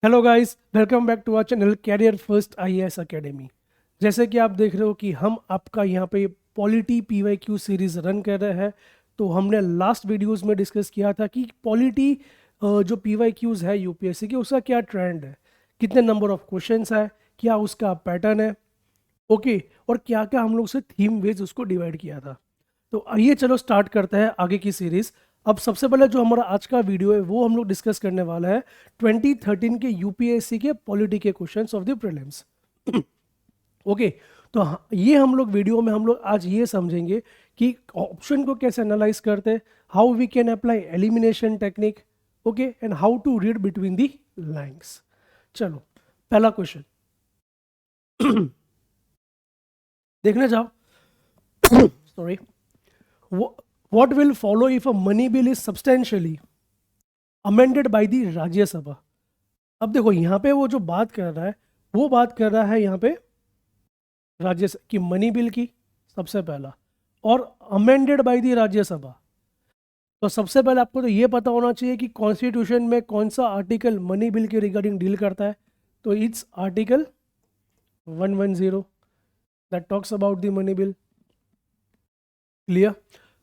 Hello guys, welcome back to our channel career first IAS academy. जैसे कि आप देख रहे हो कि हम आपका यहाँ पे पॉलिटी पीवाईक्यू सीरीज रन कर रहे हैं। तो हमने लास्ट वीडियोस में डिस्कस किया था कि पॉलिटी जो पीवाईक्यूज है यूपीएससी के, उसका क्या ट्रेंड है, कितने नंबर ऑफ क्वेश्चंस है, क्या उसका पैटर्न है, ओके, और क्या क्या हम लोग से थीम बेस्ड उसको डिवाइड किया था। तो आइए चलो स्टार्ट करते हैं आगे की सीरीज। अब सबसे पहले जो हमारा आज का वीडियो है वो हम लोग डिस्कस करने वाला है 2013 के यूपीएससी के पॉलिटी के questions of the prelims. Okay, तो ये हम लोग वीडियो में हम लोग आज ये समझेंगे कि ऑप्शन को कैसे एनालाइज करते हैं, how we can apply elimination technique, okay, and how to read between the lines. चलो, पहला क्वेश्चन देखने जाओ। Sorry. What will follow if a money bill is substantially amended by the Rajya Sabha? अब देखो यहाँ पे वो जो बात कर रहा है, वो बात कर रहा है यहाँ पे राज्यसभा की मनी बिल की, सबसे पहला, और अमेंडेड बाय द राज्यसभा। तो सबसे पहले आपको तो ये पता होना चाहिए कि कॉन्स्टिट्यूशन में कौन सा आर्टिकल मनी बिल के रिगार्डिंग डील करता है। तो it's article 110 that talks about the money bill. Clear?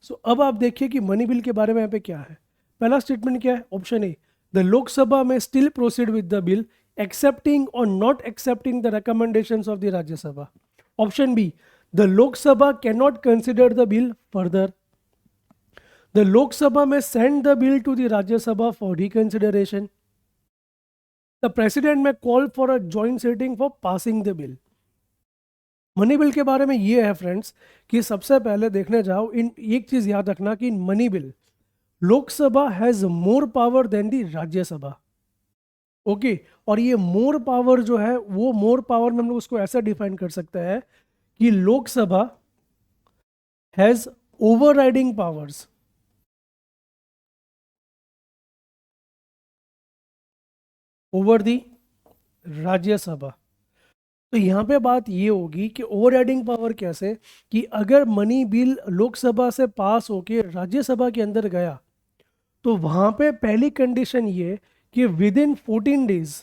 So अब आप देखिए कि मनी बिल के बारे में यहाँ पे क्या है। पहला स्टेटमेंट क्या है? Option A, the Lok Sabha may still proceed with the bill accepting और not accepting the recommendations of the Rajya Sabha. Option B, the Lok Sabha can not consider the bill further. The Lok Sabha may send the bill to the Rajya Sabha for reconsideration. The president may call for a joint sitting for passing the bill. Money bill के बारे में ये है friends कि सबसे पहले देखने जाओ, इन एक चीज याद रखना कि in money bill Lok Sabha has more power than the Rajya Sabha. Okay, और ये मोर पावर जो है, वो मोर पावर में हम लोग उसको ऐसा डिफाइन कर सकते हैं कि Lok Sabha has overriding powers over the Rajya Sabha. तो यहाँ पे बात ये होगी कि ओवरराइडिंग पावर कैसे, कि अगर मनी बिल लोकसभा से पास होके राज्यसभा के अंदर गया, तो वहां पे पहली कंडीशन ये कि within 14 days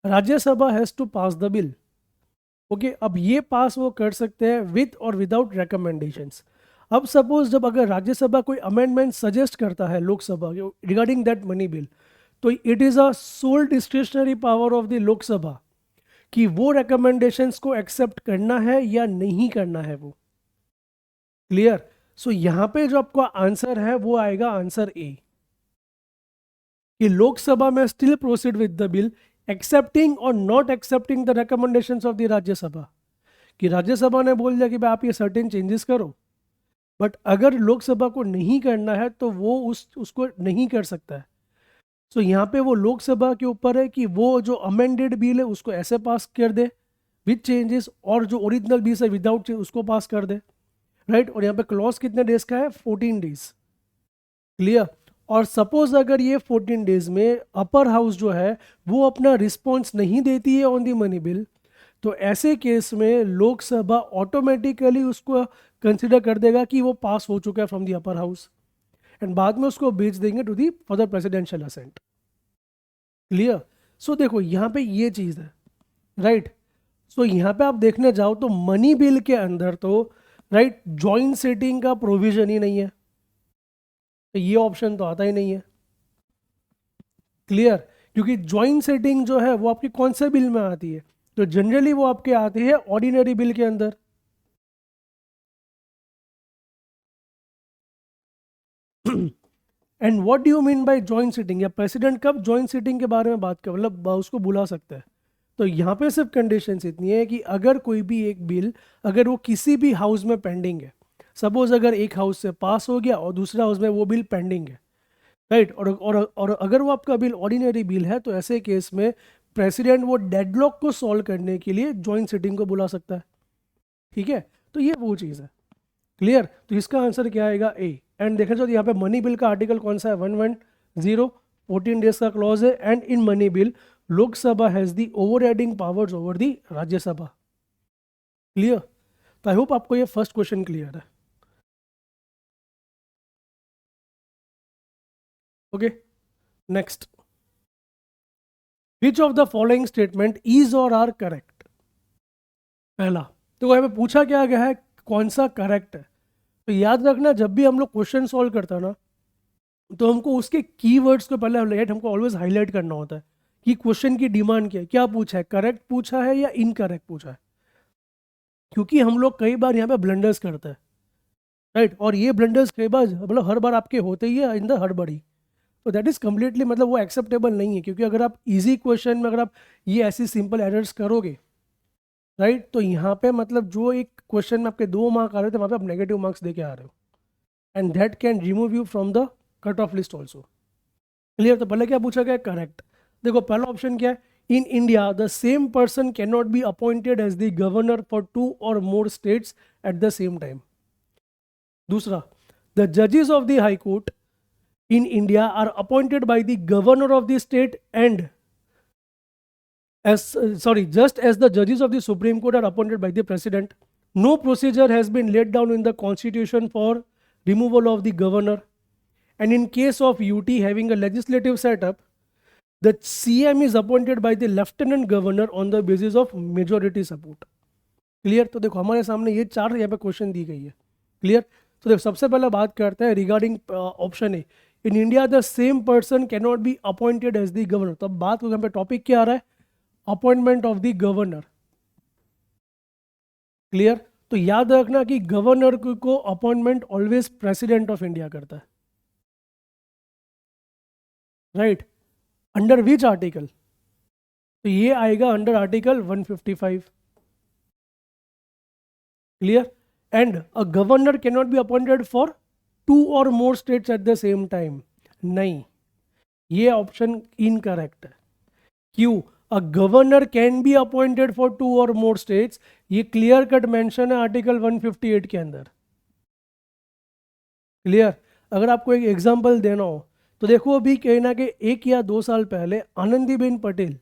Rajya Sabha has to pass the bill. Okay, अब ये पास वो कर सकते हैं विद और विदाउट रिकमेंडेशंस। अब सपोज जब अगर राज्यसभा कोई अमेंडमेंट सजेस्ट करता है Lok Sabha regarding that money bill, तो it is a sole discretionary power of the Lok Sabha कि वो रिकमेंडेशंस को एक्सेप्ट करना है या नहीं करना है वो। क्लियर? सो यहाँ पे जो आपका आंसर है वो आएगा आंसर ए, कि Lok Sabha may still proceed with the bill accepting और not accepting the recommendations of the Rajya Sabha. कि राज्यसभा ने बोल दिया कि भाई आप ये सर्टेन चेंजेस करो, बट अगर लोकसभा को नहीं करना है तो वो उसको नहीं कर सकता है। सो यहाँ पे वो लोकसभा के ऊपर है कि वो जो अमेंडेड बिल है उसको ऐसे पास कर दे विद चेंजेस, और जो ओरिजिनल बिल है विदाउट उसको पास कर दे। राइट? और यहाँ पे क्लॉज कितने डेज का है? 14 डेज। क्लियर? और सपोज अगर ये 14 डेज में अपर हाउस जो है वो अपना रिस्पॉन्स नहीं देती है ऑन दी मनी बिल, तो ऐसे केस में लोकसभा ऑटोमेटिकली उसको कंसिडर कर देगा कि वो पास हो चुका है from the upper house, and बाद में उसको भेज देंगे to the for the presidential assent. Clear? So देखो यहाँ पे ये चीज़ है। राइट? सो यहाँ पे आप देखने जाओ तो मनी बिल के अंदर तो राइट जॉइंट सेटिंग का प्रोविजन ही नहीं है, तो ये ऑप्शन तो आता ही नहीं है। क्लियर? क्योंकि ज्वाइंट सेटिंग जो है वो आपकी कौन से बिल में आती है? तो जनरली वो आपके आती है ऑर्डिनरी बिल के अंदर। And what do you mean by joint sitting, या प्रेसिडेंट कब ज्वाइंट सीटिंग के बारे में बात कर, मतलब उसको बुला सकता है? तो यहाँ पे सिर्फ कंडीशंस इतनी है कि अगर कोई भी एक बिल, अगर वो किसी भी हाउस में पेंडिंग है, सपोज अगर एक हाउस से पास हो गया और दूसरा हाउस में वो बिल पेंडिंग है, राइट, और अगर वो आपका बिल ऑर्डिनरी बिल है, तो ऐसे केस में प्रेसिडेंट वो डेडलॉक को सॉल्व करने के लिए ज्वाइंट सिटिंग को बुला सकता है। ठीक है? तो ये वो चीज़ है। क्लियर? तो इसका आंसर क्या आएगा? ए। एंड देखा जाए तो यहाँ पे मनी बिल का आर्टिकल कौन सा है? 110, 14 डेज का क्लॉज है, and in money bill Lok Sabha has the over riding powers over the Rajya Sabha. Clear? तो आई होप आपको ये फर्स्ट क्वेश्चन क्लियर है। Okay, next, which of the following statement is और आर करेक्ट? पहला, तो यहाँ पे पूछा क्या गया है, कौन सा करेक्ट है? तो याद रखना, जब भी हम लोग क्वेश्चन सॉल्व करता है ना, तो हमको उसके कीवर्ड्स को पहले हमको ऑलवेज हाईलाइट करना होता है कि क्वेश्चन की डिमांड क्या है, क्या पूछा है, करेक्ट पूछा है या इनकरेक्ट पूछा है। क्योंकि हम लोग कई बार यहाँ पे ब्लंडर्स करते हैं, राइट, और ये ब्लंडर्स कई बार मतलब हर बार आपके होते ही है इन द हड़बड़ी। तो दैट इज कम्प्लीटली मतलब वो एक्सेप्टेबल नहीं है, क्योंकि अगर आप इजी क्वेश्चन में अगर आप ये ऐसी सिंपल एरर्स करोगे, राइट, तो यहाँ पे मतलब जो एक क्वेश्चन में आपके 2 मार्क आ रहे थे वहाँ पे आप नेगेटिव मार्क्स दे के आ रहे हो, and that can remove you from the cut off list also. Clear? तो पहले क्या पूछा गया, करेक्ट। देखो पहला ऑप्शन क्या है, in India the same person can not be appointed as the governor for 2 or more states at the same time. दूसरा, द जजेस of the high court in India are appointed by the governor of the state and just as the judges of the Supreme Court are appointed by the president. No procedure has been laid down in the constitution for removal of the governor, and in case of UT having a legislative setup, the CM is appointed by the lieutenant governor on the basis of majority support. Clear? तो देखो हमारे सामने ये 4 यहाँ पे question दी गई है। Clear? तो देखो सबसे पहले बात करते हैं regarding option A, in India the same person can not be appointed as the governor. तो अब बात यहाँ पे टॉपिक क्या आ रहा है, appointment of the governor. Clear? तो याद रखना कि गवर्नर को appointment always president of India करता है, राइट, अंडर विच आर्टिकल? तो ये आएगा under article 155। Clear? And a governor can not be appointed for 2 or more states at the same time. नहीं, ये ऑप्शन इनकरेक्ट है। क्यों? अ governor can be appointed for 2 or more states, ये clear cut mention है article 158 के अंदर। Clear? अगर आपको एक एग्जांपल देना हो तो देखो, अभी कहना कि 1 या 2 साल पहले Anandiben Patel,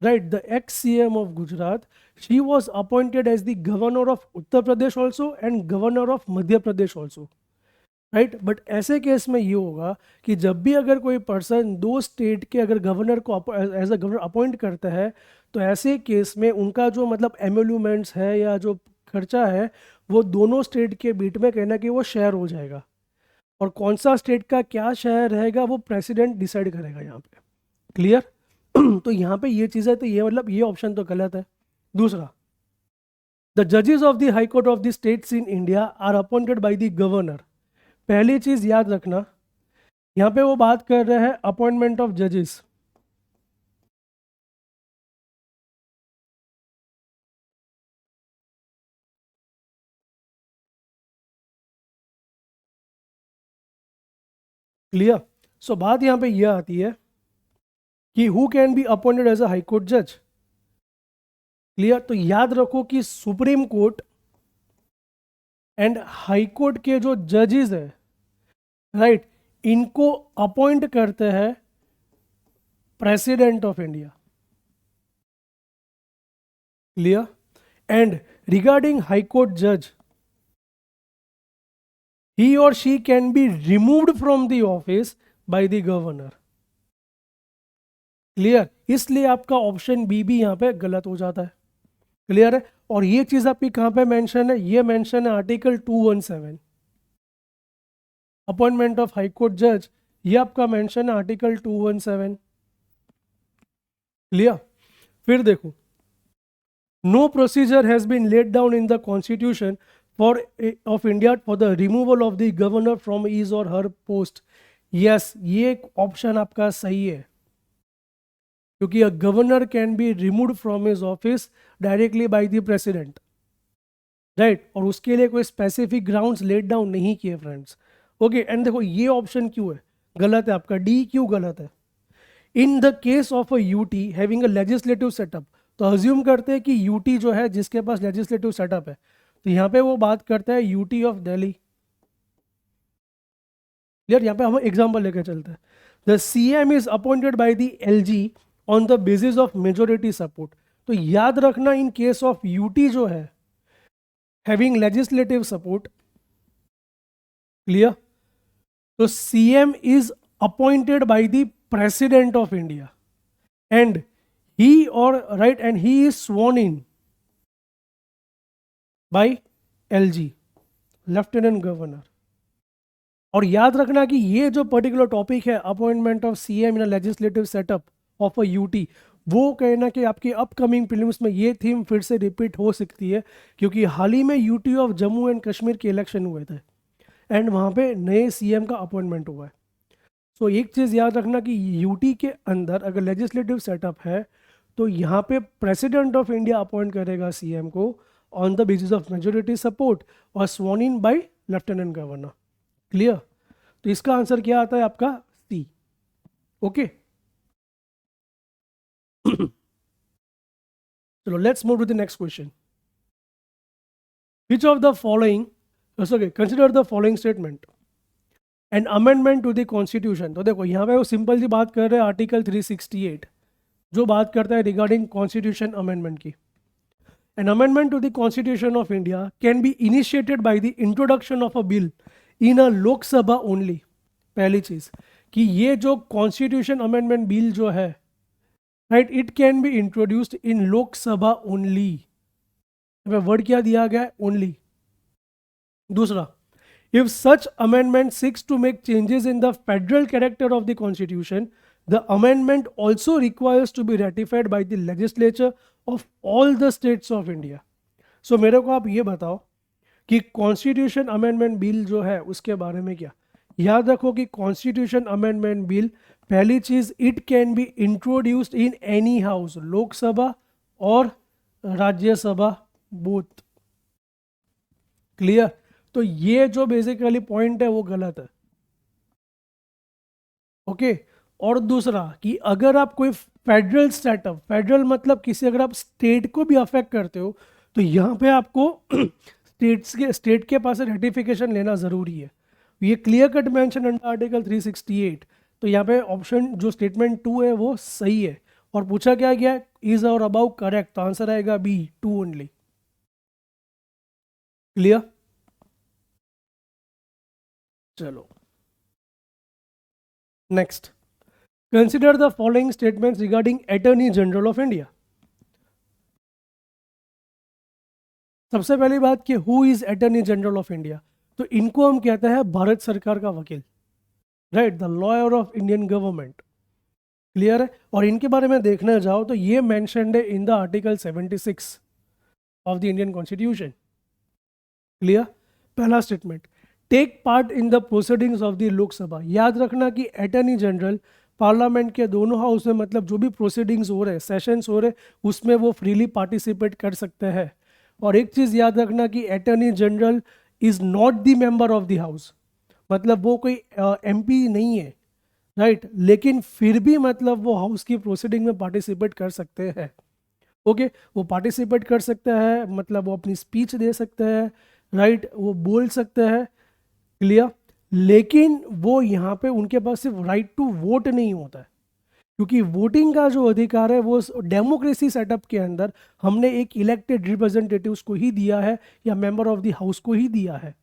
right, the ex CM of Gujarat, she was appointed as the governor of Uttar Pradesh also and governor of Madhya Pradesh also, right. But ऐसे केस में ये होगा कि जब भी अगर कोई पर्सन 2 स्टेट के अगर गवर्नर को एज अ गवर्नर अपॉइंट करता है, तो ऐसे केस में उनका जो मतलब एमोल्यूमेंट्स है या जो खर्चा है वो दोनों स्टेट के बीच में कहना कि वो शेयर हो जाएगा, और कौन सा स्टेट का क्या शेयर रहेगा वो प्रेसिडेंट डिसाइड करेगा यहाँ पे। क्लियर? तो यहाँ पे ये चीज़ है, तो ये मतलब ये ऑप्शन तो गलत है। दूसरा, द जजेस of the high court of the states in India are appointed by the governor. पहली चीज याद रखना, यहाँ पे वो बात कर रहे हैं अपॉइंटमेंट ऑफ जजेस। क्लियर? सो बात यहाँ पे यह आती है कि who can be appointed as a high court जज। क्लियर? तो याद रखो कि supreme court and high court के जो जजेस है, राइट, इनको अपॉइंट करते हैं president of India. Clear? And regarding high court जज, he or she can be removed from the office by the governor। Clear? इसलिए आपका ऑप्शन बी भी यहाँ पे गलत हो जाता है। क्लियर है? और ये चीज आपकी कहाँ पे मेंशन है, ये मेंशन है article 217, appointment of high court जज, ये आपका मेंशन है आर्टिकल 217। क्लियर? फिर देखो, no procedure has been laid down in the constitution for of India for the removal of the governor from his or her post. Yes, ये option आपका सही है, क्योंकि a governor can be removed from his office directly by the president, right, और उसके लिए कोई specific grounds let down नहीं किए फ्रेंड्स। ओके, एंड देखो ये ऑप्शन क्यों है गलत है, आपका डी क्यों गलत है। In the case of a UT having a legislative setup, तो अज्यूम करते हैं कि यूटी जो है जिसके पास लेजिस्लेटिव सेटअप है, तो यहाँ पे वो बात करता है यूटी ऑफ दिल्ली। क्लियर? यहाँ पे हम एग्जाम्पल लेकर चलते हैं, the CM is appointed by the LG on the basis of majority support. तो याद रखना, इन केस ऑफ यूटी जो है हैविंग लेजिस्लेटिव सपोर्ट, क्लियर, तो CM is appointed by the president of India and he और right and he is sworn in by LG, lieutenant governor. और याद रखना कि ये जो पर्टिकुलर टॉपिक है appointment of CM in legislative setup of a UT, वो कहना कि आपकी अपकमिंग फिल्म्स में ये थीम फिर से रिपीट हो सकती है, क्योंकि हाल ही में UT of Jammu and Kashmir के इलेक्शन हुए थे एंड वहाँ पे नए सीएम का अपॉइंटमेंट हुआ है। सो एक चीज़ याद रखना कि यूटी के अंदर अगर लेजिस्लेटिव सेटअप है तो यहाँ पे प्रेसिडेंट ऑफ इंडिया अपॉइंट करेगा सीएम को on the basis of majority support और sworn in by lieutenant governor. Clear? तो इसका आंसर क्या आता है आपका सी। ओके, चलो let's move to the next question. Which of the following, okay, consider the following statement an amendment to the constitution. तो देखो यहाँ पे वो सिंपल सी बात कर रहे हैं आर्टिकल 368 जो बात करता है रिगार्डिंग कॉन्स्टिट्यूशन अमेंडमेंट की। An amendment to the constitution of India can be initiated by the introduction of a bill in a Lok Sabha only. पहली चीज कि ये जो कॉन्स्टिट्यूशन अमेंडमेंट बिल जो है, right, it can be introduced in Lok Sabha only. Word क्या दिया गया है? ओनली। दूसरा, if such amendment seeks to make changes in the federal character of the constitution, the amendment also requires to be ratified by the legislature of all the states of India. So मेरे को आप ये बताओ कि constitution amendment bill जो है उसके बारे में क्या। याद रखो कि कॉन्स्टिट्यूशन अमेंडमेंट बिल, पहली चीज, it can be introduced in any house, Lok Sabha और राज्यसभा बोथ। क्लियर? तो ये जो बेसिकली पॉइंट है वो गलत है। ओके, और दूसरा कि अगर आप कोई फेडरल सेटअप, फेडरल मतलब किसी, अगर आप स्टेट को भी अफेक्ट करते हो तो यहाँ पे आपको स्टेट के पास रेटिफिकेशन लेना जरूरी है। ये clear cut mention under article 368। तो यहाँ पे ऑप्शन जो स्टेटमेंट 2 है वो सही है। और पूछा क्या गया, इज और अबाउ करेक्ट, तो आंसर आएगा बी, 2 ओनली। क्लियर? चलो next, consider the following statements regarding attorney general of India. सबसे पहली बात कि who is attorney general of India, तो इनको हम कहते हैं भारत सरकार का वकील, right, the lawyer of Indian government. Clear है? और इनके बारे में देखना जाओ तो ये मेंशन्ड है in the article 76 of the Indian constitution. Clear? पहला statement, take part in the proceedings of the Lok Sabha. याद रखना कि अटॉर्नी जनरल पार्लियामेंट के दोनों हाउस में, मतलब जो भी प्रोसीडिंग्स हो रहे हैं, सेशंस हो रहे हैं, उसमें वो फ्रीली पार्टिसिपेट कर सकते हैं। और एक चीज़ याद रखना कि attorney general is not the member of the house, मतलब वो कोई एमपी नहीं है, राइट, लेकिन फिर भी मतलब वो हाउस की प्रोसीडिंग में पार्टिसिपेट कर सकते हैं। ओके, वो पार्टिसिपेट कर सकते हैं, मतलब वो अपनी स्पीच दे सकते हैं, राइट, वो बोल सकते हैं। क्लियर? लेकिन वो यहाँ पे उनके पास सिर्फ राइट टू वोट नहीं होता है, क्योंकि वोटिंग का जो अधिकार है वो डेमोक्रेसी सेटअप के अंदर हमने एक इलेक्टेड रिप्रेजेंटेटिव्स को ही दिया है या मेंबर ऑफ द हाउस को ही दिया है।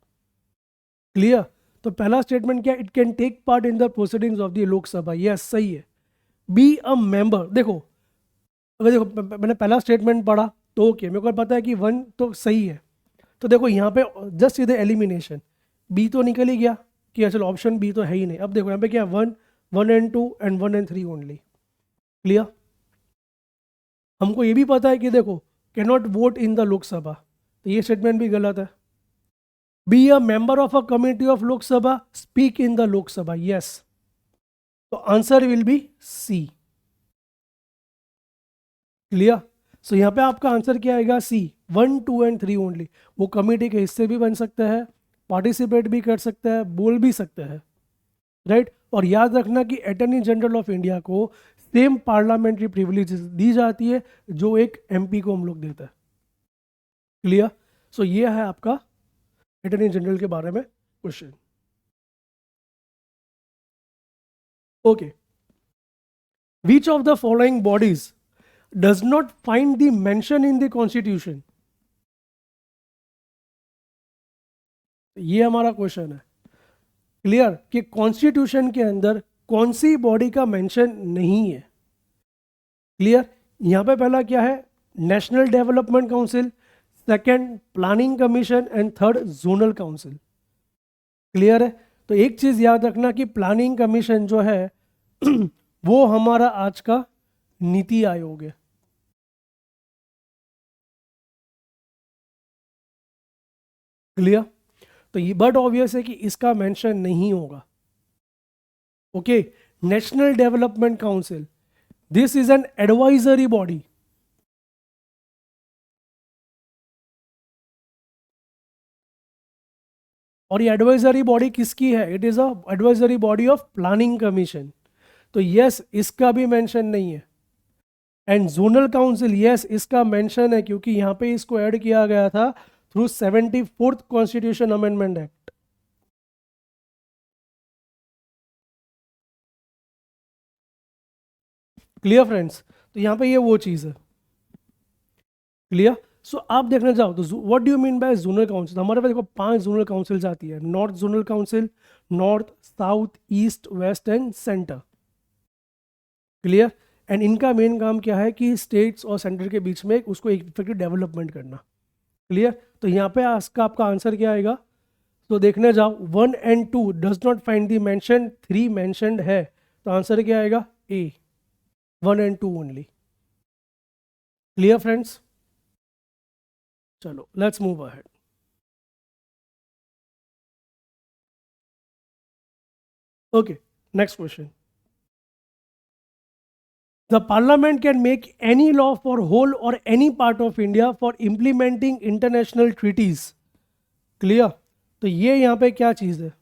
क्लियर? तो पहला स्टेटमेंट क्या, it can take part in the proceedings of the Lok Sabha, yes सही है। बी अ मेंबर, देखो अगर देखो मैंने पहला स्टेटमेंट पढ़ा तो ओके, मेरे को पता है कि 1 तो सही है। तो देखो यहाँ पे जस्ट सीधे एलिमिनेशन, बी तो निकल ही गया कि चलो ऑप्शन बी तो है ही नहीं। अब देखो यहाँ पे क्या, 1, 1 and 2 and 1 and 3 only. Clear? हमको ये भी पता है कि देखो can not vote in the Lok Sabha, तो ये स्टेटमेंट भी गलत है। Be a member of a committee of Lok Sabha, speak in the Lok Sabha, yes, तो answer will be C. Clear? So यहाँ पे आपका आंसर क्या आएगा, सी, 1, 2 एंड 3 ओनली। वो कमेटी के हिस्से भी बन सकते हैं, पार्टिसिपेट भी कर सकते हैं, बोल भी सकते हैं, राइट। और याद रखना कि अटॉर्नी जनरल ऑफ इंडिया को सेम पार्लियामेंट्री प्रिविलेज दी जाती है जो एक एमपी को हम लोग देते हैं। क्लियर? सो ये है आपका अटॉर्नी जनरल के बारे में question. Okay, which of the following bodies does not find the mention in the constitution. ये हमारा क्वेश्चन है। क्लियर? कि कॉन्स्टिट्यूशन के अंदर कौन सी बॉडी का मेंशन नहीं है? क्लियर? यहाँ पे पहला क्या है? National development council, second planning commission and third zonal council. Clear है? तो एक चीज याद रखना कि प्लानिंग कमीशन जो है वो हमारा आज का नीति आयोग है। क्लियर? तो ये बट ऑब्वियस है कि इसका मेंशन नहीं होगा। Okay, national development council, this is an advisory body. और ये एडवाइजरी बॉडी किसकी है? It is a advisory body of planning commission. तो यस, इसका भी मेंशन नहीं है। एंड जोनल काउंसिल, यस इसका मेंशन है, क्योंकि यहाँ पे इसको ऐड किया गया था through 74th constitution amendment act. Clear friends? तो यहाँ पे ये वो चीज़ है। क्लियर? सो आप देखना चाहो तो what do you mean by zonal council? हमारे पास देखो 5 जोनल काउंसिल्स आती है। North zonal council, north, south, east, west and centre. Clear? And इनका मेन काम क्या है कि स्टेट्स और सेंटर के बीच में उसको एक इफेक्टिव डेवलपमेंट करना। क्लियर? तो यहाँ पे आपका आंसर क्या आएगा? तो देखने जाओ 1 and 2 does not find the mention, 3 mentioned है, तो आंसर क्या आएगा? A, 1 and 2 only. Clear friends? चलो let's move ahead. Okay, next question. The parliament can make any law for whole or any part of India for implementing international treaties. Clear? तो ये यहाँ पे क्या चीज़ है?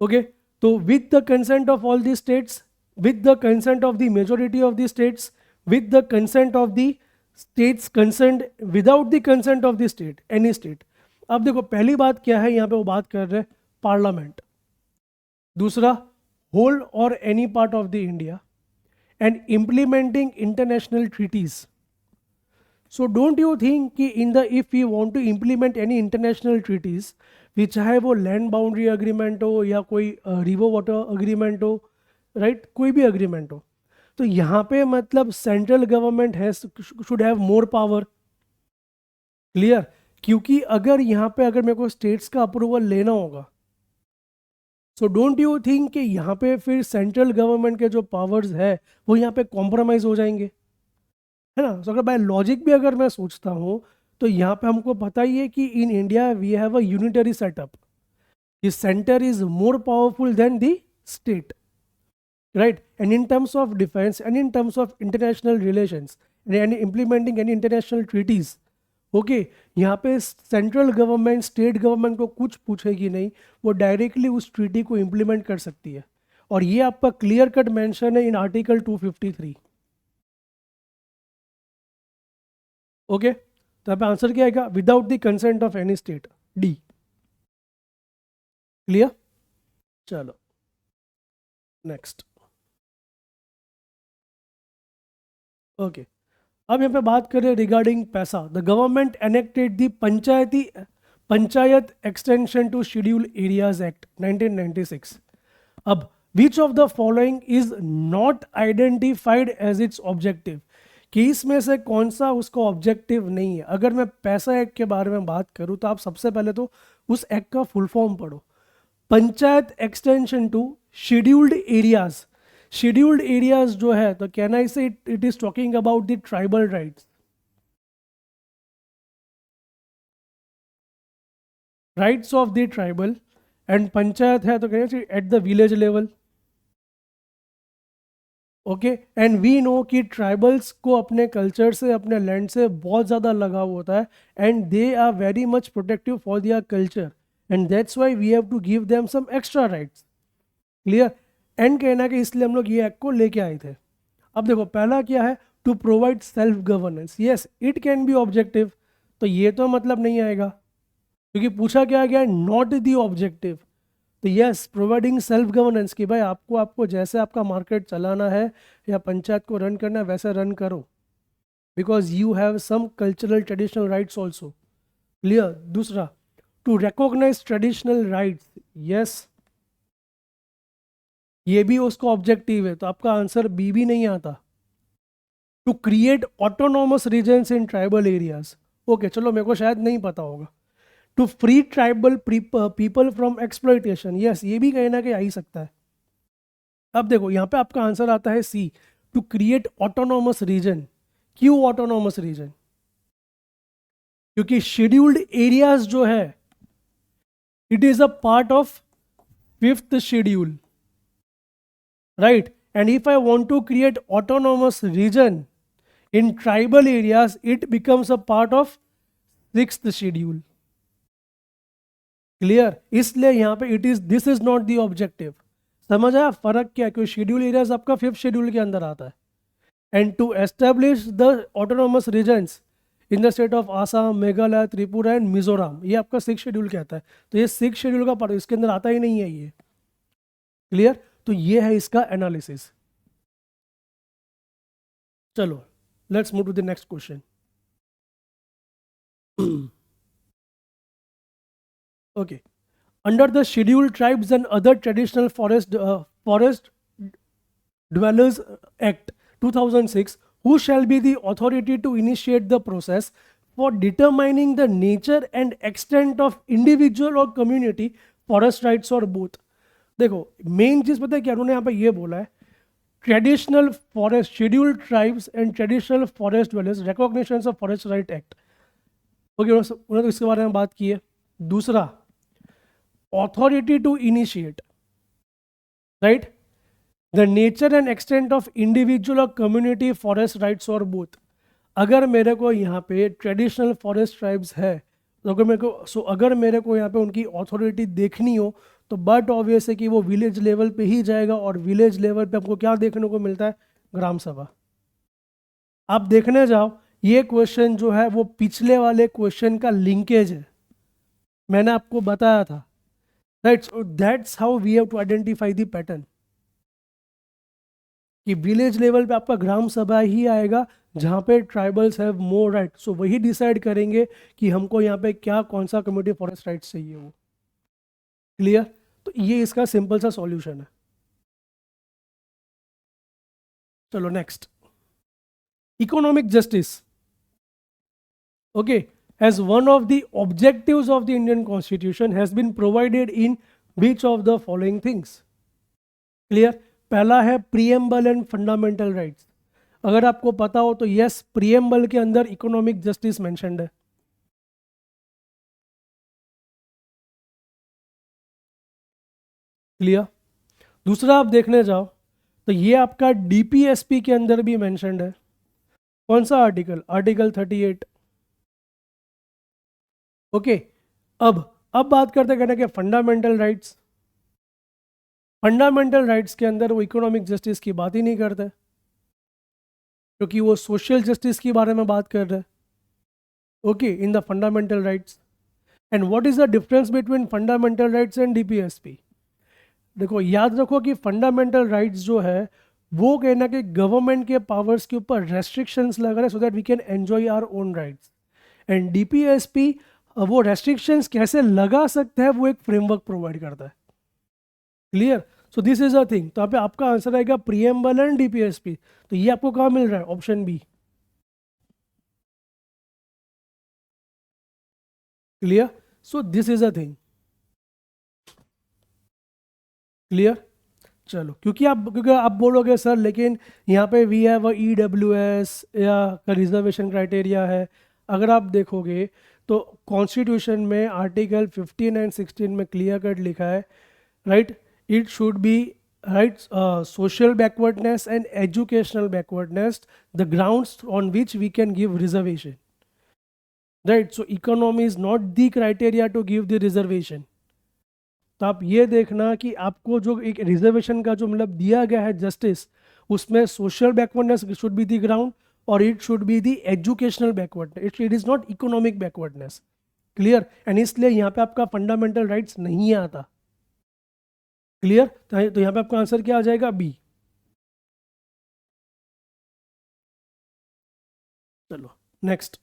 ओके, तो with the consent of all the states, with the consent of the majority of the states, with the consent of the states concerned, without the consent of the state, any state. अब देखो पहली बात क्या है, यहाँ पे वो बात कर रहे हैं पार्लियामेंट। दूसरा, होल और any part of the India and implementing international treaties. So don't you think कि if we want to implement any international treaties, भी चाहे वो लैंड बाउंड्री अग्रीमेंट हो या कोई रिवर वाटर अग्रीमेंट हो, राइट, कोई भी अग्रीमेंट हो, तो यहाँ पे मतलब सेंट्रल गवर्नमेंट है should have more power. Clear? क्योंकि अगर यहाँ पे अगर मेरे को स्टेट्स का अप्रूवल लेना होगा, सो डोंट यू थिंक कि यहाँ पे फिर सेंट्रल गवर्नमेंट के जो पावर्स है वो यहाँ पे कॉम्प्रोमाइज हो जाएंगे, है ना? सो अगर बाय लॉजिक भी अगर मैं सोचता हूँ तो यहाँ पे हमको पता ही है कि in India we have a unitary setup, the centre is more powerful than the state, right? And in terms of defence and in terms of international relations and implementing any international treaties, okay, यहाँ पे central government state government को कुछ पूछेगी नहीं, वो directly उस treaty को implement कर सकती है। और ये आपका क्लियर कट मेंशन है इन आर्टिकल 253। ओके, तो यहाँ पे आंसर क्या आएगा? Without the consent of any state, D. Clear? चलो नेक्स्ट। ओके, अब यहाँ पे बात करें regarding PESA. The government enacted the panchayat extension to schedule areas act 1996। अब which of the following is not identified as its objective? कि इसमें से कौन सा उसका ऑब्जेक्टिव नहीं है? अगर मैं पैसा एक्ट के बारे में बात करूं तो आप सबसे पहले तो उस एक्ट का फुल फॉर्म पढ़ो। Panchayat extension to scheduled areas. Scheduled areas जो है, तो can I say it is talking about the tribal rights, rights of the tribal. And panchayat है तो कहना at the village level. Okay, and we know कि tribals को अपने कल्चर से, अपने लैंड से बहुत ज़्यादा लगाव होता है, and they are very much protective for their culture, and that's why we have to give them some extra rights. Clear? And कहना कि इसलिए हम लोग ये एक्ट को लेके आए थे। अब देखो पहला क्या है? To provide self governance. Yes, it can be objective, तो ये तो मतलब नहीं आएगा, क्योंकि पूछा क्या गया? Not the objective. तो यस, प्रोवाइडिंग सेल्फ गवर्नेंस, कि भाई आपको जैसे आपका मार्केट चलाना है या पंचायत को रन करना है वैसे रन करो, because you have some cultural traditional rights also. Clear? दूसरा, to recognise traditional rights. Yes, ये भी उसका ऑब्जेक्टिव है, तो आपका आंसर बी भी नहीं आता। To create autonomous regions in tribal areas, okay चलो मेरे को शायद नहीं पता होगा। To free tribal people from exploitation, yes ये भी कहीं ना कहीं आ ही सकता है। अब देखो यहाँ पे आपका आंसर आता है C, to create autonomous region. क्यों ऑटोनॉमस रीजन? क्योंकि शेड्यूल्ड एरियाज जो है it is a part of fifth schedule, right? And if I want to create autonomous region in tribal areas it becomes a part of sixth schedule. Clear? इसलिए यहाँ पे it is this is not the objective. समझ आया फर्क क्या? क्योंकि schedule areas आपका fifth schedule के अंदर आता है। And to establish the autonomous regions in the state of Assam, Meghalaya, Tripura and Mizoram, ये आपका सिक्स शेड्यूल कहता है। तो ये सिक्स शेड्यूल का पार्ट, इसके अंदर आता ही नहीं है ये। क्लियर? तो ये है इसका एनालिसिस। चलो let's move to the next question. Okay, under the Scheduled Tribes and Other Traditional Forest Dwellers Act 2006, who shall be the authority to initiate the process for determining the nature and extent of individual or community forest rights or both? देखो main चीज पता है क्या उन्होंने यहाँ पे ये बोला है, traditional forest scheduled tribes and traditional forest dwellers recognition of forest right act. Okay, उन्होंने तो इसके बारे में बात की है। दूसरा, authority to initiate, right? The nature and extent of individual or community forest rights or both. अगर मेरे को यहाँ पे ट्रेडिशनल फॉरेस्ट ट्राइब्स है तो अगर मेरे को यहाँ पे उनकी अथॉरिटी देखनी हो तो बट ऑब्वियस है कि वो विलेज लेवल पे ही जाएगा, और विलेज लेवल पे आपको क्या देखने को मिलता है? ग्राम सभा। आप देखने जाओ ये क्वेश्चन जो है वो पिछले वाले क्वेश्चन का लिंकेज है, मैंने आपको बताया था, right? So that's how we have to identify the pattern कि विलेज लेवल पे आपका ग्राम सभा ही आएगा जहाँ पे tribals have more right. So वही डिसाइड करेंगे कि हमको यहाँ पे क्या कौन सा कम्युनिटी फॉरेस्ट राइट्स चाहिए वो। क्लियर? तो ये इसका सिंपल सा सॉल्यूशन है। चलो next, economic justice. Okay, as one of the objectives of the Indian Constitution has been provided in which of the following things? Clear? पहला है प्रीएम्बल एंड फंडामेंटल राइट्स। अगर आपको पता हो तो यस, प्रीएम्बल के अंदर इकोनॉमिक जस्टिस मेंशन्ड है। क्लियर? दूसरा आप देखने जाओ तो ये आपका डीपीएसपी के अंदर भी मेंशन्ड है। कौन सा आर्टिकल? आर्टिकल 38। ओके, अब बात करते कहना कि फंडामेंटल राइट्स। फंडामेंटल राइट्स के अंदर वो इकोनॉमिक जस्टिस की बात ही नहीं करते क्योंकि वो सोशल जस्टिस के बारे में बात कर रहे हैं। Okay, in the fundamental rights. And what is the difference between fundamental rights and DPSP? देखो याद रखो कि फंडामेंटल राइट्स जो है वो कहना कि गवर्नमेंट के पावर्स के ऊपर रेस्ट्रिक्शंस लगा रहे so that we can enjoy our own rights. And DPSP वो रेस्ट्रिक्शंस कैसे लगा सकता है वो एक फ्रेमवर्क प्रोवाइड करता है। Clear? So this is a thing. तो यहाँ पे आपका आंसर आएगा प्रीएम्बल एंड डीपीएसपी। तो ये आपको कहाँ मिल रहा है? Option B. Clear? So this is a thing. Clear? चलो, क्योंकि आप बोलोगे सर लेकिन यहाँ पे वी हैव ईडब्ल्यूएस या रिजर्वेशन क्राइटेरिया है। अगर आप देखोगे तो कॉन्स्टिट्यूशन में आर्टिकल 15 एंड 16 में क्लियर कट लिखा है, right? It should B right social backwardness and educational backwardness the grounds on which we can give reservation, right? So economy is not the criteria to give the reservation. तो आप ये देखना कि आपको जो एक रिजर्वेशन का जो मतलब दिया गया है जस्टिस, उसमें social backwardness should be the ground और it should be the educational backwardness, it is not economic backwardness. Clear? And इसलिए यहाँ पे आपका फंडामेंटल राइट्स नहीं आता। क्लियर? तो यहाँ पे आपका आंसर क्या आ जाएगा? बी। चलो next,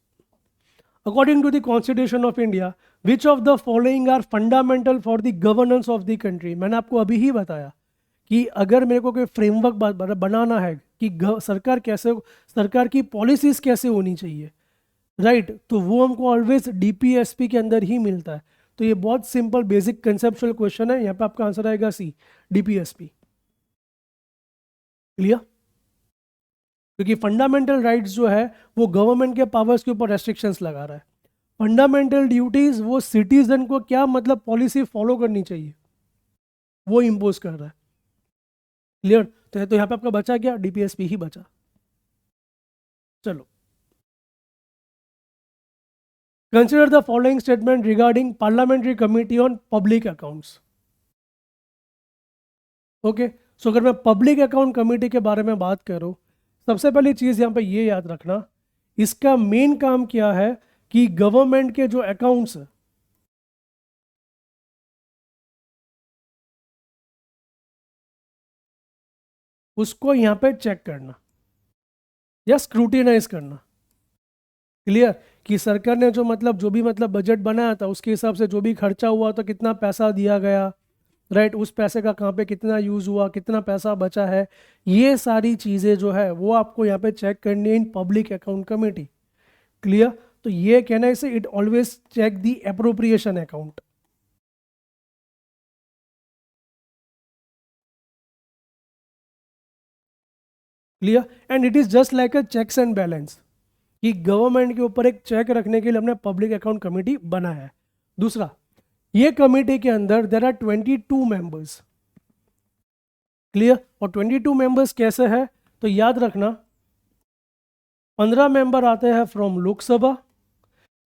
according to the constitution of India which of the following are fundamental for the governance of the country? मैंने आपको अभी ही बताया कि अगर मेरे को कोई फ्रेमवर्क बनाना है कि सरकार की पॉलिसीज कैसे होनी चाहिए, राइट, तो वो हमको ऑलवेज डीपीएसपी के अंदर ही मिलता है। तो ये बहुत सिंपल बेसिक कंसेप्चुअल क्वेश्चन है, यहाँ पे आपका आंसर आएगा सी, डीपीएसपी। क्लियर? क्योंकि फंडामेंटल राइट्स जो है वो गवर्नमेंट के पावर्स के ऊपर रेस्ट्रिक्शंस लगा रहा है। फंडामेंटल ड्यूटीज वो सिटीजन को क्या मतलब पॉलिसी फॉलो करनी चाहिए वो इम्पोज कर रहा है। क्लियर? तो यहाँ पे आपका बचा क्या? डीपीएसपी ही बचा। चलो, consider the following statement regarding parliamentary committee on public accounts. Okay, so अगर मैं पब्लिक अकाउंट कमेटी के बारे में बात करूं, सबसे पहली चीज़ यहाँ पे ये याद रखना, इसका मेन काम क्या है कि गवर्नमेंट के जो अकाउंट्स है उसको यहाँ पे चेक करना या स्क्रूटिनाइज करना। क्लियर? कि सरकार ने जो मतलब जो भी मतलब बजट बनाया था उसके हिसाब से जो भी खर्चा हुआ तो कितना पैसा दिया गया, राइट, उस पैसे का कहाँ पे कितना यूज़ हुआ, कितना पैसा बचा है, ये सारी चीज़ें जो है वो आपको यहाँ पे चेक करनी है in public account committee. Clear? तो ये कहना है इसे, it always check the appropriation account. Clear? And it is just like a checks and balance, कि गवर्नमेंट के ऊपर एक चेक रखने के लिए हमने पब्लिक अकाउंट कमेटी बनाया है। दूसरा, ये कमेटी के अंदर देर आर 22 मेंबर्स। क्लियर? और 22 मेंबर्स कैसे है तो याद रखना, 15 मेंबर आते हैं फ्रॉम लोकसभा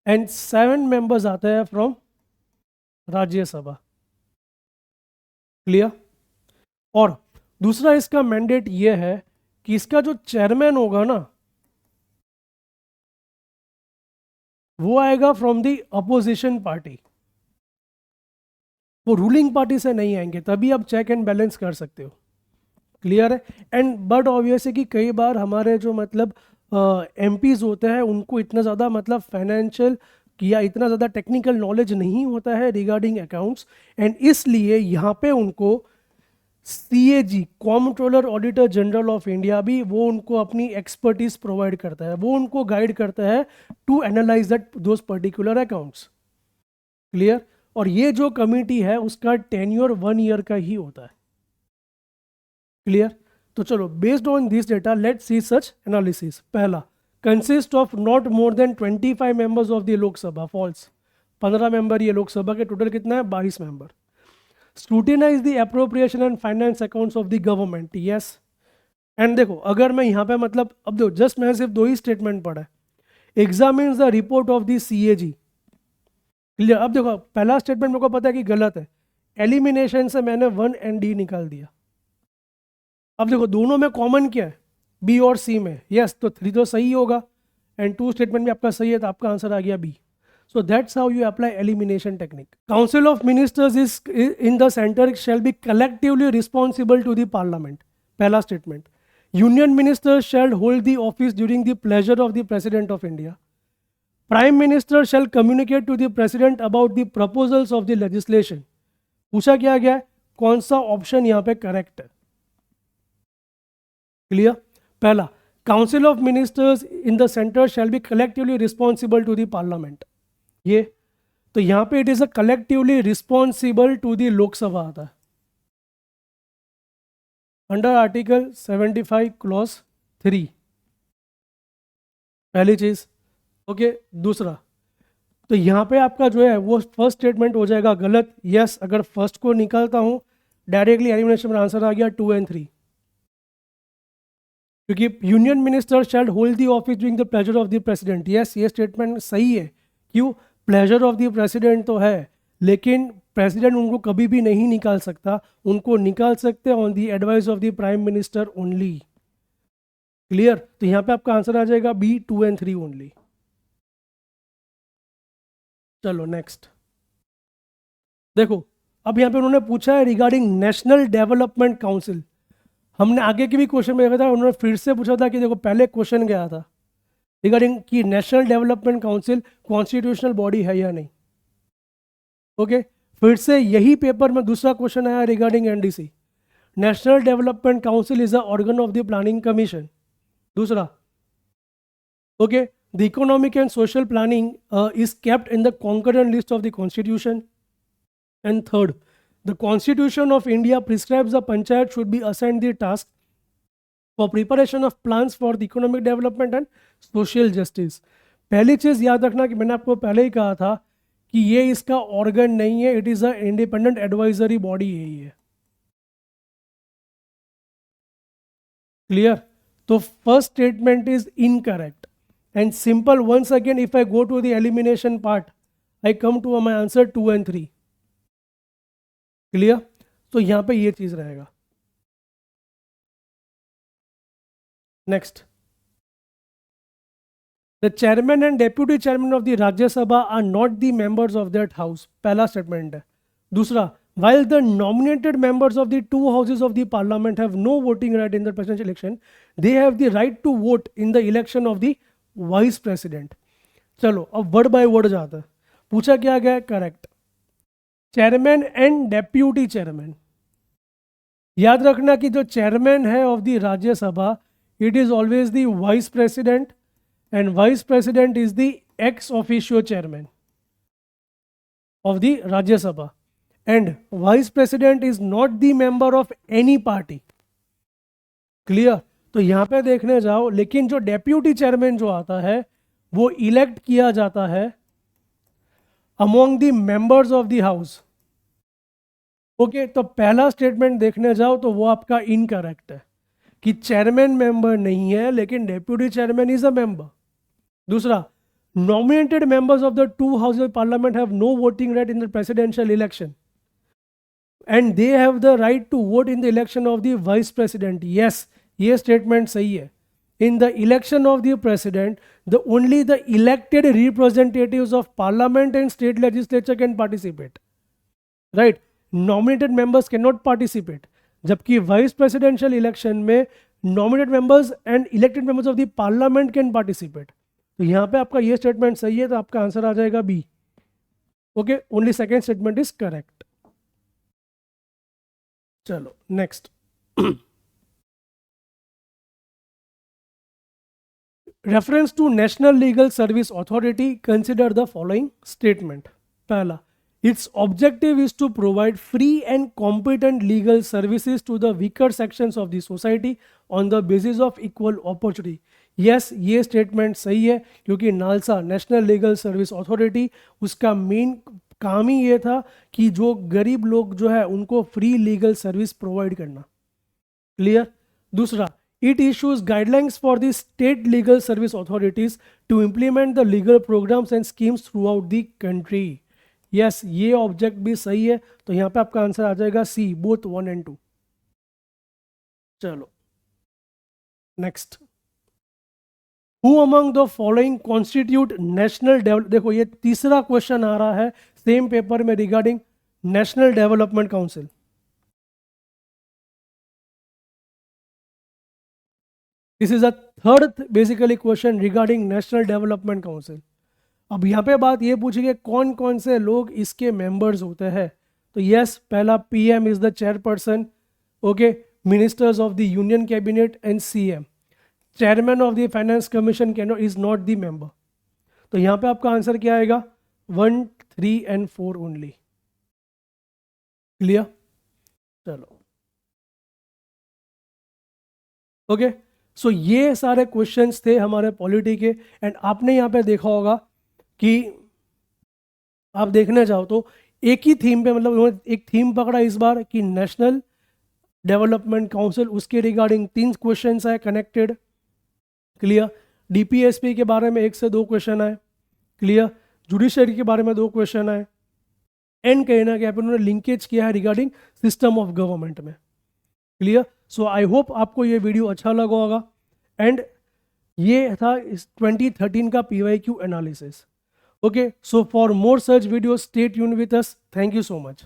एंड 7 मेंबर्स आते हैं फ्रॉम राज्यसभा। क्लियर? और दूसरा इसका मैंडेट ये है कि इसका जो चेयरमैन होगा ना वो आएगा फ्रॉम द अपोजिशन पार्टी, वो रूलिंग पार्टी से नहीं आएंगे, तभी आप चेक एंड बैलेंस कर सकते हो। क्लियर है? एंड बट ऑब्वियस है कि कई बार हमारे जो मतलब एमपीज होते हैं उनको इतना ज़्यादा मतलब फाइनेंशियल या इतना ज़्यादा टेक्निकल नॉलेज नहीं होता है रिगार्डिंग अकाउंट्स, एंड इसलिए यहाँ पे उनको CAG, comptroller auditor general of India भी वो उनको अपनी एक्सपर्टीज प्रोवाइड करता है, वो उनको गाइड करता है to analyse that those particular accounts. Clear? और ये जो कमिटी है उसका टेन्योर 1 ईयर का ही होता है। क्लियर? तो चलो, based on this data let's see such analysis. पहला, consist of not more than 25 members of the Lok Sabha, false. 15 member ये लोकसभा के, टोटल कितना है? 22 member. Scrutinise the appropriation and finance accounts of the government, yes. And देखो, अगर मैं यहाँ पे मतलब अब देखो, जस्ट मैंने सिर्फ 2 ही स्टेटमेंट पढ़ा है। Examines the report of the CAG. Clear? अब देखो, पहला स्टेटमेंट मेरे को पता है कि गलत है, एलिमिनेशन से मैंने 1 एंड डी निकाल दिया। अब देखो, दोनों में कॉमन क्या है? बी और सी में, यस, तो 3 तो सही होगा एंड 2 स्टेटमेंट भी आपका सही है, तो आपका आंसर आ गया B. So that's how you apply elimination technique. Council of Ministers is in the center shall be collectively responsible to the Parliament. पहला statement. Union ministers shall hold the office during the pleasure of the President of India. Prime Minister shall communicate to the President about the proposals of the legislation. पूछा क्या गया है? कौन सा option यहाँ पे correct है? क्लियर? पहला, Council of Ministers in the center shall be collectively responsible to the Parliament. ये तो यहां पे it is a collectively responsible to the Lok Sabha आता है अंडर आर्टिकल 75 क्लॉज 3, पहली चीज। ओके, दूसरा, तो यहां पे आपका जो है वो फर्स्ट स्टेटमेंट हो जाएगा गलत, यस। अगर फर्स्ट को निकालता हूं डायरेक्टली एलिमिनेशन में आंसर आ गया 2 एंड 3, क्योंकि union minister shall hold the office during the pleasure of the president, yes, ये स्टेटमेंट सही है। क्यों? प्लेजर ऑफ द प्रेसिडेंट तो है, लेकिन प्रेसिडेंट उनको कभी भी नहीं निकाल सकता, उनको निकाल सकते हैं on the advice of the prime minister only. Clear? तो यहां पे आपका आंसर आ जाएगा बी, 2 एंड 3 ओनली। चलो नेक्स्ट देखो, अब यहां पे उन्होंने पूछा है रिगार्डिंग नेशनल डेवलपमेंट काउंसिल। हमने आगे के भी क्वेश्चन में देखा था, उन्होंने फिर से पूछा था कि देखो पहले क्वेश्चन गया था रिगार्डिंग कि national development council constitutional body है या नहीं। ओके, फिर से यही पेपर में दूसरा क्वेश्चन आया regarding NDC. National development council is a organ of the planning commission. दूसरा, okay, the economic and social planning is kept in the concurrent list of the constitution. And third, the Constitution of India prescribes the panchayat should be assigned the task for preparation of plans for the economic development and social justice. पहली चीज़ याद रखना कि मैंने आपको पहले ही कहा था कि ये इसका ऑर्गन नहीं है, it is a independent advisory body है ये. क्लियर? तो first statement is incorrect and simple. Once again if I go to the elimination part, I come to my answer 2 and 3. Clear? तो यहां पे ये चीज रहेगा. Next, the chairman and deputy chairman of the Rajya Sabha are not the members of that house. पहला statement है. दूसरा, while the nominated members of the two houses of the parliament have no voting right in the presidential election, they have the right to vote in the election of the vice president. चलो अब word by word जाता है. पूछा क्या गया? Correct. Chairman and deputy chairman. याद रखना कि जो चेयरमैन है of the Rajya Sabha, it is always the vice president and vice president is the ex officio chairman of the Rajya Sabha. And vice president is not the member of any party. Clear? तो यहां पे देखने जाओ, लेकिन जो डेप्यूटी चेयरमैन जो आता है वो इलेक्ट किया जाता है among the members of the house. Okay, तो पहला स्टेटमेंट देखने जाओ तो वो आपका इनकरेक्ट है कि चेयरमैन मेंबर नहीं है लेकिन deputy chairman is a member. दूसरा, nominated members of the two houses of parliament have no voting right in the presidential election and they have the right to vote in the election of the vice president. Yes, ये statement सही है. In the election of the president, only the elected representatives of parliament and state legislature can participate. Right? Nominated members cannot participate. जबकि vice presidential election में nominated members and elected members of the parliament can participate. तो यहाँ पे आपका ये statement सही है, तो आपका आंसर आ जाएगा B. Okay, only second statement is correct. चलो next. Reference to national legal service authority, consider the following statement. पहला, it's objective is to provide free and competent legal services to the weaker sections of the society on the basis of equal opportunity. Yes, ये statement सही है क्योंकि NALSA national legal service authority, उसका main काम ही ये था कि जो गरीब लोग जो है उनको फ्री लीगल सर्विस प्रोवाइड करना. क्लियर? दूसरा, it issues guidelines for the state legal service authorities to implement the legal programmes and schemes throughout the country. Yes, ये ऑब्जेक्ट भी सही है, तो यहाँ पे आपका आंसर आ जाएगा सी, बोथ 1 and 2. चलो next. Who among the following constitute national development? देखो ये तीसरा क्वेश्चन आ रहा है सेम पेपर में regarding national development council. This is a third basically question regarding national development council. अब यहाँ पे बात ये पूछी कि कौन कौन से लोग इसके मेंबर्स होते हैं. तो यस, पहला PM is the chairperson. Okay, ministers of the union cabinet and CM. Chairman of the finance commission can is not the member. तो यहाँ पे आपका आंसर क्या आएगा? 1, 3 and 4 ओनली. क्लियर? चलो ओके, सो ये सारे क्वेश्चंस थे हमारे पॉलिटी के. एंड आपने यहाँ पे देखा होगा कि आप देखने जाओ तो एक ही थीम पे, मतलब उन्होंने एक थीम पकड़ा इस बार कि नेशनल डेवलपमेंट काउंसिल, उसके रिगार्डिंग 3 क्वेश्चंस आए कनेक्टेड. क्लियर? डीपीएसपी के बारे में 1 से 2 क्वेश्चन आए. क्लियर? जुडिशरी के बारे में 2 क्वेश्चन आए. एंड कहीं ना कहीं पे उन्होंने लिंकेज किया है रिगार्डिंग सिस्टम ऑफ गवर्नमेंट में. क्लियर? सो आई होप आपको ये वीडियो अच्छा लगा होगा. एंड ये था इस 2013 का PYQ analysis. Okay, so for more such video stay tuned with us. Thank you so much.